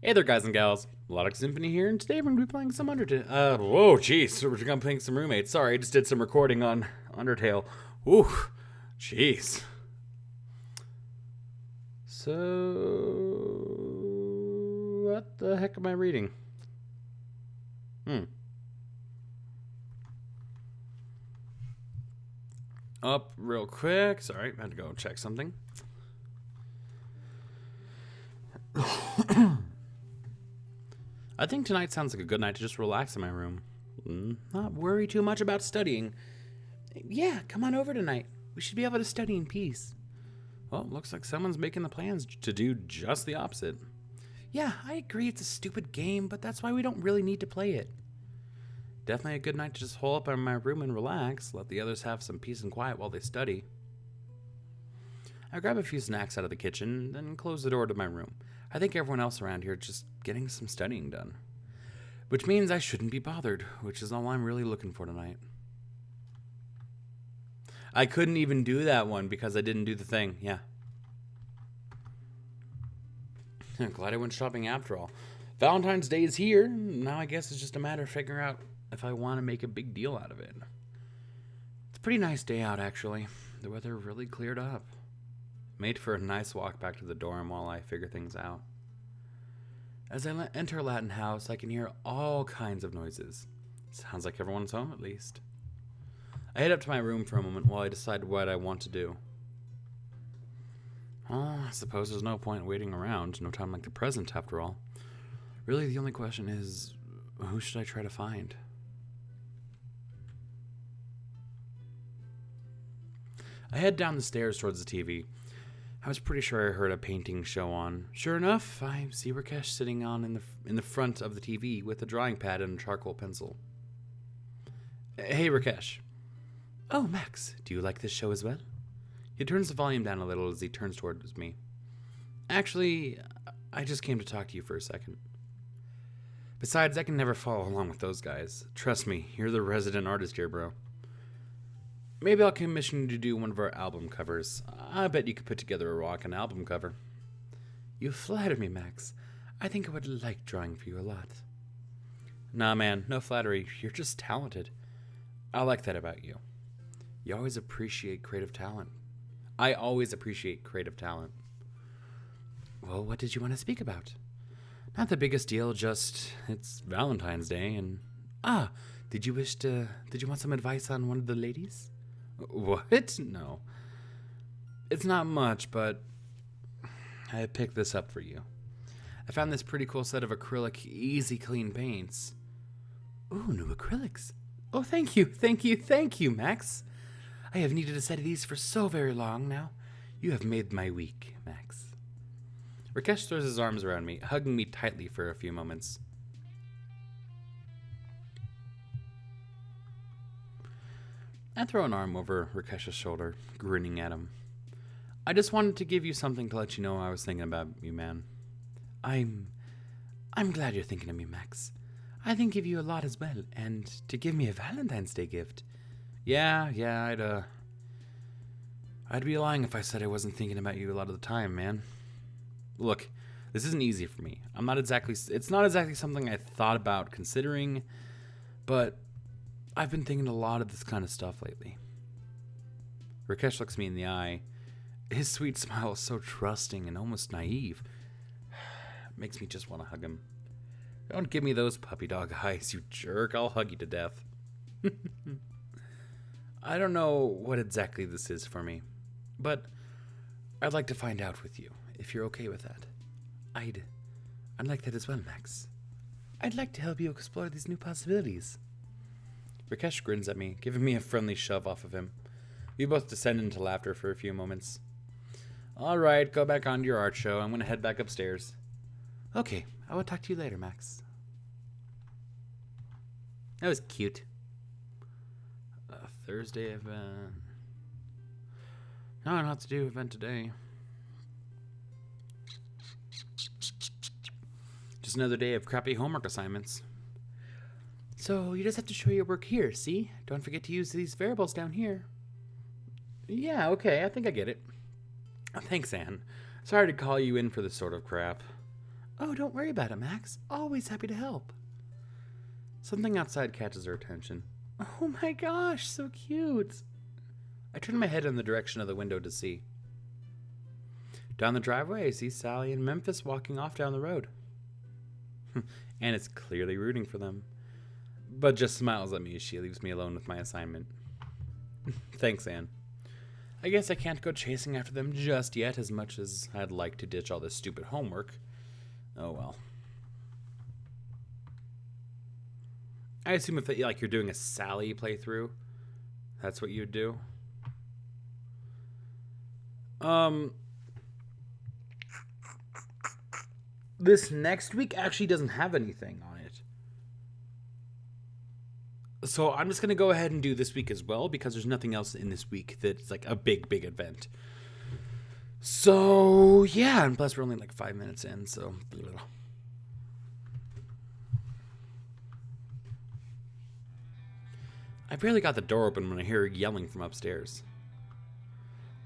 Hey there, guys and gals. Melodic Symphony here, and today we're going to be playing some Undertale. Whoa, jeez. We're going to be playing some roommates. Sorry, I just did some recording on Undertale. Ooh, jeez. So, what the heck am I reading? Up real quick. Sorry, I had to go check something. I think tonight sounds like a good night to just relax in my room. Not worry too much about studying. Yeah, come on over tonight. We should be able to study in peace. Well, looks like someone's making the plans to do just the opposite. Yeah, I agree it's a stupid game, but that's why we don't really need to play it. Definitely a good night to just hole up in my room and relax, let the others have some peace and quiet while they study. I grab a few snacks out of the kitchen, then close the door to my room. I think everyone else around here is just getting some studying done. Which means I shouldn't be bothered, which is all I'm really looking for tonight. I couldn't even do that one because I didn't do the thing, yeah. I'm glad I went shopping after all. Valentine's Day is here. Now I guess it's just a matter of figuring out if I want to make a big deal out of it. It's a pretty nice day out, actually. The weather really cleared up. Made for a nice walk back to the dorm while I figure things out. As I enter Latin house, I can hear all kinds of noises. Sounds like everyone's home, at least. I head up to my room for a moment while I decide what I want to do. Oh, I suppose there's no point waiting around. No time like the present, after all. Really, the only question is, who should I try to find? I head down the stairs towards the TV. I was pretty sure I heard a painting show on. Sure enough, I see Rakesh sitting on in the front of the TV with a drawing pad and a charcoal pencil. Hey, Rakesh. Oh, Max, do you like this show as well? He turns the volume down a little as he turns towards me. Actually, I just came to talk to you for a second. Besides, I can never follow along with those guys. Trust me, you're the resident artist here, bro. Maybe I'll commission you to do one of our album covers. I bet you could put together a rockin' album cover. You flatter me, Max. I think I would like drawing for you a lot. Nah, man, no flattery. You're just talented. I like that about you. You always appreciate creative talent. I always appreciate creative talent. Well, what did you want to speak about? Not the biggest deal, just it's Valentine's Day and... did you want some advice on one of the ladies? What? No. It's not much, but I picked this up for you. I found this pretty cool set of acrylic easy clean paints. Ooh, new acrylics. Oh, thank you, Max. I have needed a set of these for so very long now. You have made my week, Max. Rakesh throws his arms around me, hugging me tightly for a few moments. I throw an arm over Rakesh's shoulder, grinning at him. I just wanted to give you something to let you know I was thinking about you, man. I'm glad you're thinking of me, Max. I think of you a lot as well, and to give me a Valentine's Day gift. Yeah, I'd be lying if I said I wasn't thinking about you a lot of the time, man. Look, this isn't easy for me. It's not exactly something I thought about considering, but I've been thinking a lot of this kind of stuff lately. Rakesh looks me in the eye. His sweet smile is so trusting and almost naive. Makes me just want to hug him. Don't give me those puppy dog eyes, you jerk. I'll hug you to death. I don't know what exactly this is for me, but I'd like to find out with you, if you're okay with that. I'd like that as well, Max. I'd like to help you explore these new possibilities. Rakesh grins at me, giving me a friendly shove off of him. We both descend into laughter for a few moments. All right, go back on to your art show. I'm going to head back upstairs. Okay, I will talk to you later, Max. That was cute. Thursday event. No, I don't have to do event today. Just another day of crappy homework assignments. So you just have to show your work here, see? Don't forget to use these variables down here. Yeah, okay, I think I get it. Thanks, Anne. Sorry to call you in for this sort of crap. Oh, don't worry about it, Max. Always happy to help. Something outside catches her attention. Oh my gosh, so cute. I turn my head in the direction of the window to see. Down the driveway, I see Sally and Memphis walking off down the road. And it's clearly rooting for them. But just smiles at me as she leaves me alone with my assignment. Thanks, Anne. I guess I can't go chasing after them just yet, as much as I'd like to ditch all this stupid homework. Oh well. I assume if you're doing a Sally playthrough, that's what you'd do. This next week actually doesn't have anything on it. So I'm just going to go ahead and do this week as well, because there's nothing else in this week that's like a big event. So, yeah, and plus we're only like 5 minutes in, so... I barely got the door open when I hear yelling from upstairs.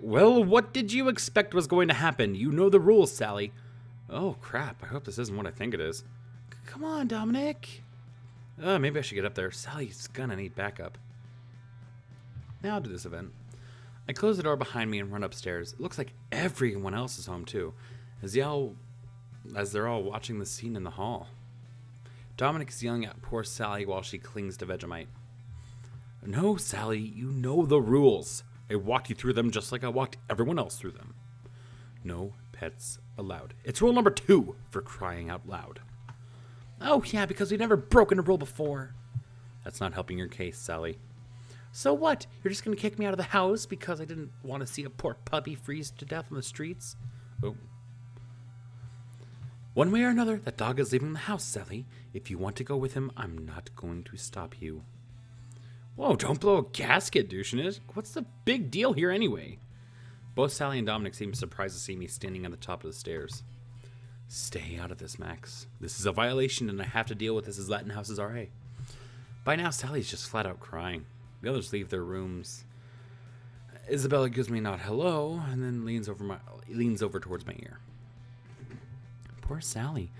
Well, what did you expect was going to happen? You know the rules, Sally. Oh, crap. I hope this isn't what I think it is. Come on, Dominic. Maybe I should get up there. Sally's gonna need backup. Now I'll do this event. I close the door behind me and run upstairs. It looks like everyone else is home, too, as they're all watching the scene in the hall. Dominic is yelling at poor Sally while she clings to Vegemite. No, Sally, you know the rules. I walked you through them just like I walked everyone else through them. No pets allowed. It's rule number 2, for crying out loud. Oh, yeah, because we've never broken a rule before. That's not helping your case, Sally. So what? You're just going to kick me out of the house because I didn't want to see a poor puppy freeze to death on the streets? Oh. One way or another, that dog is leaving the house, Sally. If you want to go with him, I'm not going to stop you. Whoa, don't blow a gasket, doucheness. What's the big deal here anyway? Both Sally and Dominic seem surprised to see me standing on the top of the stairs. Stay out of this, Max. This is a violation and I have to deal with this as Latin House's RA. By now, Sally's just flat out crying. The others leave their rooms. Isabella gives me a nod hello and then leans over towards my ear. Poor Sally.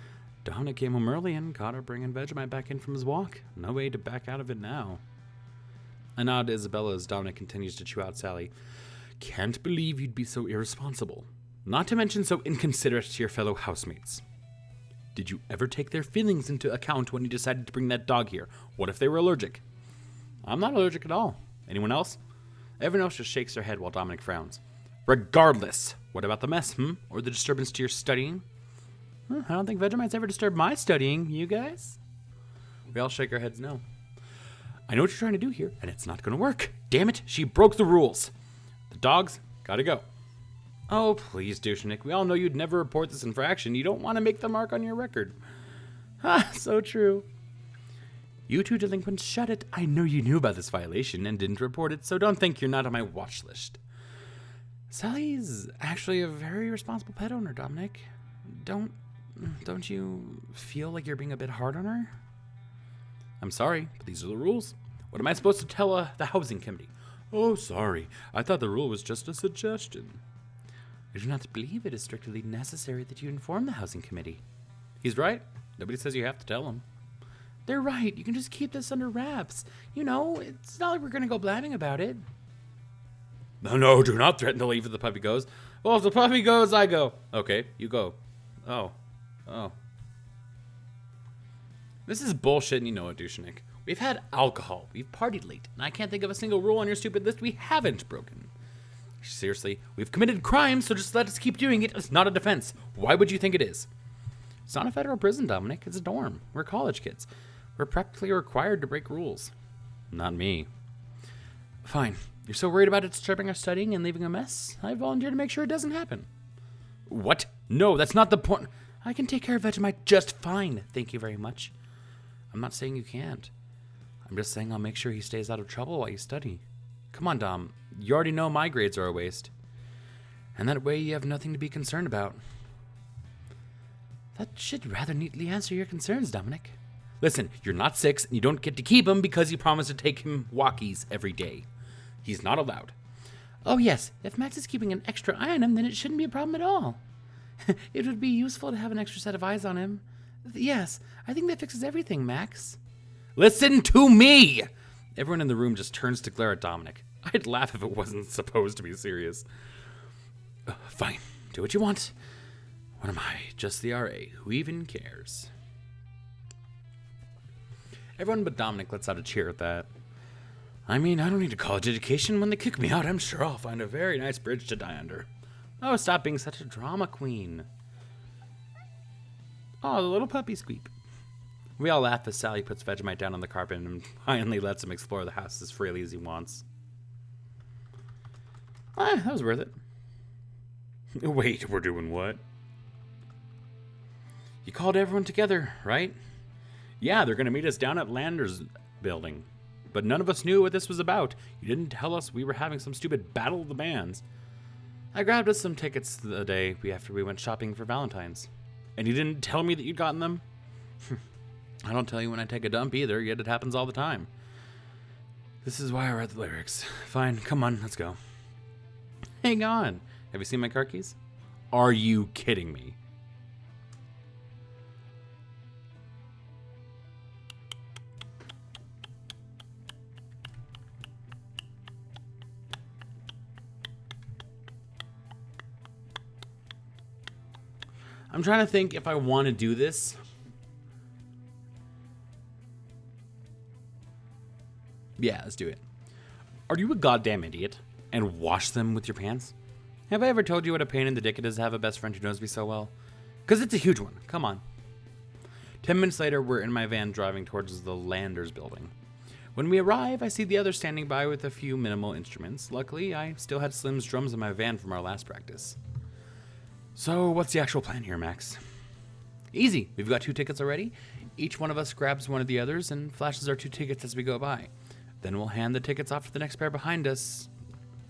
Dominic came home early and caught her bringing Vegemite back in from his walk. No way to back out of it now. I nod to Isabella as Dominic continues to chew out Sally. Can't believe you'd be so irresponsible. Not to mention so inconsiderate to your fellow housemates. Did you ever take their feelings into account when you decided to bring that dog here? What if they were allergic? I'm not allergic at all. Anyone else? Everyone else just shakes their head while Dominic frowns. Regardless, what about the mess, Or the disturbance to your studying? I don't think Vegemite's ever disturbed my studying. You guys? We all shake our heads no. I know what you're trying to do here, and it's not going to work. Damn it, she broke the rules. The dog's gotta go. Oh, please, douchenick. We all know you'd never report this infraction. You don't want to make the mark on your record. Ha, so true. You two delinquents, shut it. I know you knew about this violation and didn't report it, so don't think you're not on my watch list. Sally's actually a very responsible pet owner, Dominic. Don't you feel like you're being a bit hard on her? I'm sorry, but these are the rules. What am I supposed to tell the housing committee? Oh, sorry. I thought the rule was just a suggestion. I do not believe it is strictly necessary that you inform the housing committee. He's right. Nobody says you have to tell them. They're right. You can just keep this under wraps. You know, it's not like we're going to go blabbing about it. No, do not threaten to leave if the puppy goes. Well, if the puppy goes, I go. Okay, you go. Oh. This is bullshit and you know it, douchenick. We've had alcohol. We've partied late. And I can't think of a single rule on your stupid list we haven't broken. Seriously, we've committed crimes, so just let us keep doing it. It's not a defense. Why would you think it is? It's not a federal prison, Dominic. It's a dorm. We're college kids. We're practically required to break rules. Not me. Fine. You're so worried about it disturbing our studying and leaving a mess? I volunteer to make sure it doesn't happen. What? No, that's not the point. I can take care of Vegemite just fine. Thank you very much. I'm not saying you can't. I'm just saying I'll make sure he stays out of trouble while you study. Come on, Dom. You already know my grades are a waste. And that way you have nothing to be concerned about. That should rather neatly answer your concerns, Dominic. Listen, you're not 6 and you don't get to keep him because you promised to take him walkies every day. He's not allowed. Oh yes, if Max is keeping an extra eye on him, then it shouldn't be a problem at all. It would be useful to have an extra set of eyes on him. Yes, I think that fixes everything, Max. Listen to me! Everyone in the room just turns to glare at Dominic. I'd laugh if it wasn't supposed to be serious. Fine, do what you want. What am I? Just the RA. Who even cares? Everyone but Dominic lets out a cheer at that. I mean, I don't need a college education. When they kick me out, I'm sure I'll find a very nice bridge to die under. Oh, stop being such a drama queen. Oh, the little puppy squeak. We all laugh as Sally puts Vegemite down on the carpet and finally lets him explore the house as freely as he wants. That was worth it. Wait, we're doing what? You called everyone together, right? Yeah, they're going to meet us down at Lander's building. But none of us knew what this was about. You didn't tell us we were having some stupid battle of the bands. I grabbed us some tickets the day after we went shopping for Valentines. And you didn't tell me that you'd gotten them? I don't tell you when I take a dump either, yet it happens all the time. This is why I read the lyrics. Fine, come on, let's go. Hang on. Have you seen my car keys? Are you kidding me? I'm trying to think if I want to do this. Yeah, let's do it. Are you a goddamn idiot? And wash them with your pants? Have I ever told you what a pain in the dick it is to have a best friend who knows me so well? Because it's a huge one. Come on. 10 minutes later, we're in my van driving towards the Landers building. When we arrive, I see the others standing by with a few minimal instruments. Luckily, I still had Slim's drums in my van from our last practice. So, what's the actual plan here, Max? Easy. We've got 2 tickets already. Each one of us grabs one of the others and flashes our 2 tickets as we go by. Then we'll hand the tickets off to the next pair behind us.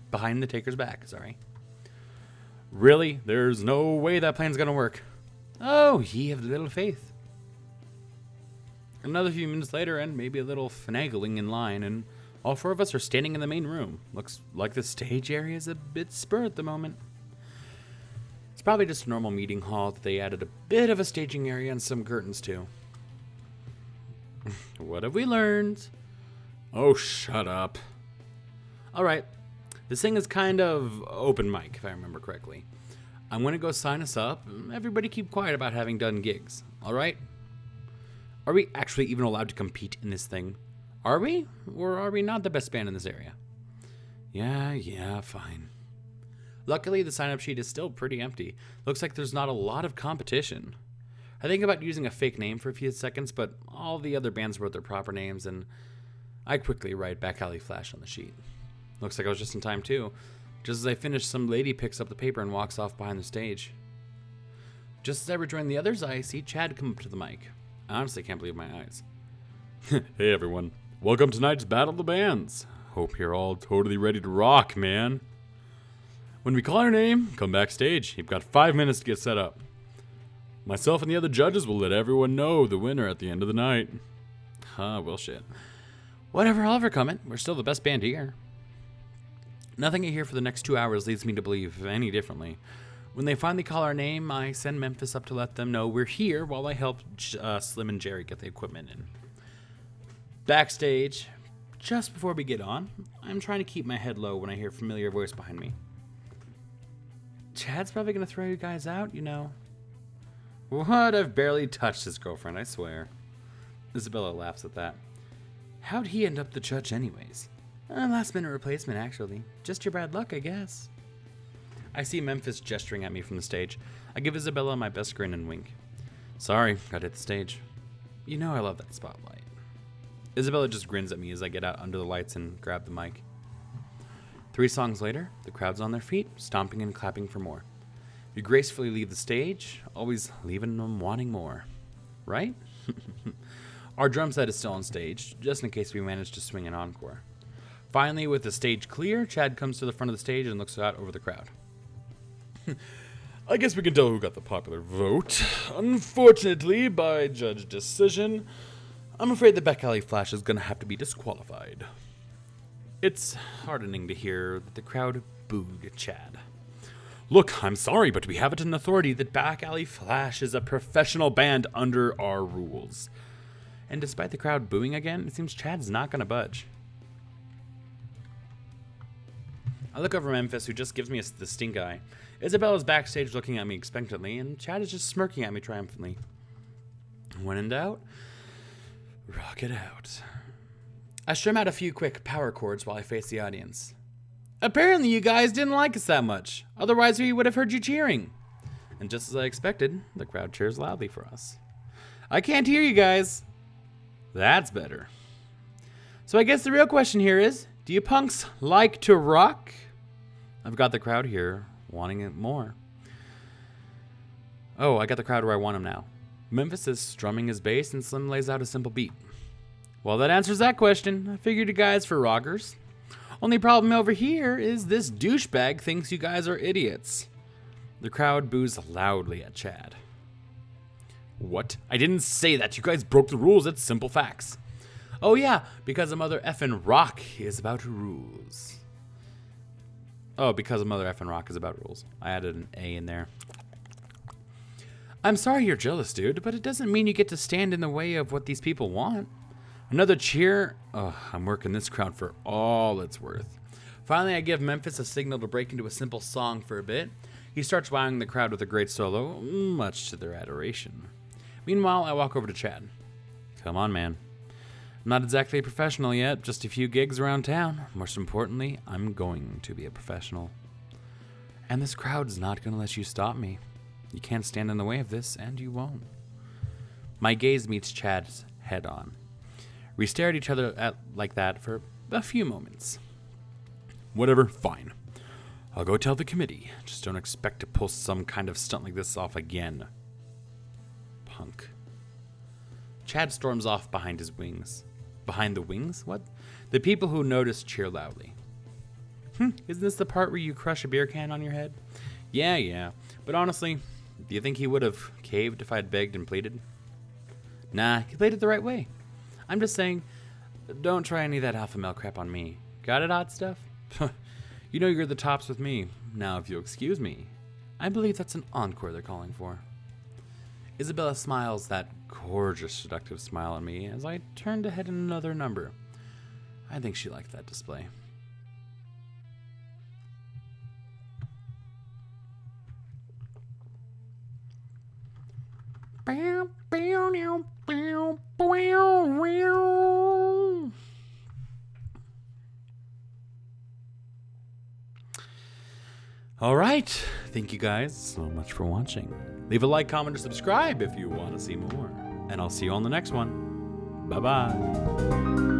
Behind the taker's back, sorry. Really? There's no way that plan's gonna work. Oh, ye have little faith. Another few minutes later, and maybe a little finagling in line, and all 4 of us are standing in the main room. Looks like the stage area is a bit spur at the moment. It's probably just a normal meeting hall that they added a bit of a staging area and some curtains to. What have we learned? Oh, shut up. Alright, this thing is kind of open mic, if I remember correctly. I'm going to go sign us up. Everybody keep quiet about having done gigs, alright? Are we actually even allowed to compete in this thing? Are we? Or are we not the best band in this area? Yeah, fine. Luckily, the sign-up sheet is still pretty empty. Looks like there's not a lot of competition. I think about using a fake name for a few seconds, but all the other bands wrote their proper names, and I quickly write Back Alley Flash on the sheet. Looks like I was just in time, too. Just as I finish, some lady picks up the paper and walks off behind the stage. Just as I rejoin the others, I see Chad come up to the mic. I honestly can't believe my eyes. Hey, everyone. Welcome to tonight's Battle of the Bands. Hope you're all totally ready to rock, man. When we call your name, come backstage. You've got 5 minutes to get set up. Myself and the other judges will let everyone know the winner at the end of the night. Well, shit. Whatever, I'll overcome it. We're still the best band here. Nothing I hear for the next 2 hours leads me to believe any differently. When they finally call our name, I send Memphis up to let them know we're here while I help Slim and Jerry get the equipment in. Backstage, just before we get on, I'm trying to keep my head low when I hear a familiar voice behind me. Chad's probably going to throw you guys out, you know. What? I've barely touched his girlfriend, I swear. Isabella laughs at that. How'd he end up the judge anyways? Last minute replacement, actually. Just your bad luck, I guess. I see Memphis gesturing at me from the stage. I give Isabella my best grin and wink. Sorry, gotta hit the stage. You know I love that spotlight. Isabella just grins at me as I get out under the lights and grab the mic. 3 songs later, the crowd's on their feet, stomping and clapping for more. We gracefully leave the stage, always leaving them wanting more. Right? Our drum set is still on stage, just in case we manage to swing an encore. Finally, with the stage clear, Chad comes to the front of the stage and looks out over the crowd. I guess we can tell who got the popular vote. Unfortunately, by judge decision, I'm afraid the Back Alley Flash is going to have to be disqualified. It's heartening to hear that the crowd booed Chad. Look, I'm sorry, but we have it in authority that Back Alley Flash is a professional band under our rules. And despite the crowd booing again, it seems Chad's not going to budge. I look over Memphis, who just gives me the stink eye. Isabella's backstage looking at me expectantly, and Chad is just smirking at me triumphantly. When in doubt, rock it out. I strum out a few quick power chords while I face the audience. Apparently you guys didn't like us that much, otherwise we would have heard you cheering. And just as I expected, the crowd cheers loudly for us. I can't hear you guys. That's better. So I guess the real question here is, do you punks like to rock? I've got the crowd here wanting it more. Oh, I got the crowd where I want him now. Memphis is strumming his bass and Slim lays out a simple beat. Well, that answers that question. I figured you guys for rockers. Only problem over here is this douchebag thinks you guys are idiots. The crowd boos loudly at Chad. What? I didn't say that. You guys broke the rules. It's simple facts. Oh yeah, because a mother effin' rock is about rules. Oh, because a mother effin' rock is about rules. I added an A in there. I'm sorry you're jealous, dude, but it doesn't mean you get to stand in the way of what these people want. Another cheer? Oh, I'm working this crowd for all it's worth. Finally, I give Memphis a signal to break into a simple song for a bit. He starts wowing the crowd with a great solo, much to their adoration. Meanwhile, I walk over to Chad. Come on, man. I'm not exactly a professional yet, just a few gigs around town. Most importantly, I'm going to be a professional. And this crowd's not going to let you stop me. You can't stand in the way of this, and you won't. My gaze meets Chad's head on. We stare at each other like that for a few moments. Whatever, fine. I'll go tell the committee. Just don't expect to pull some kind of stunt like this off again. Punk. Chad storms off behind his wings. Behind the wings? What? The people who notice cheer loudly. Isn't this the part where you crush a beer can on your head? Yeah. But honestly, do you think he would have caved if I'd begged and pleaded? Nah, he played it the right way. I'm just saying, don't try any of that alpha male crap on me. Got it, hot stuff? You know you're the tops with me. Now, if you'll excuse me, I believe that's an encore they're calling for. Isabella smiles that gorgeous, seductive smile at me as I turn to head in another number. I think she liked that display. All right. Thank you guys so much for watching. Leave a like, comment, or subscribe if you want to see more. And I'll see you on the next one. Bye-bye.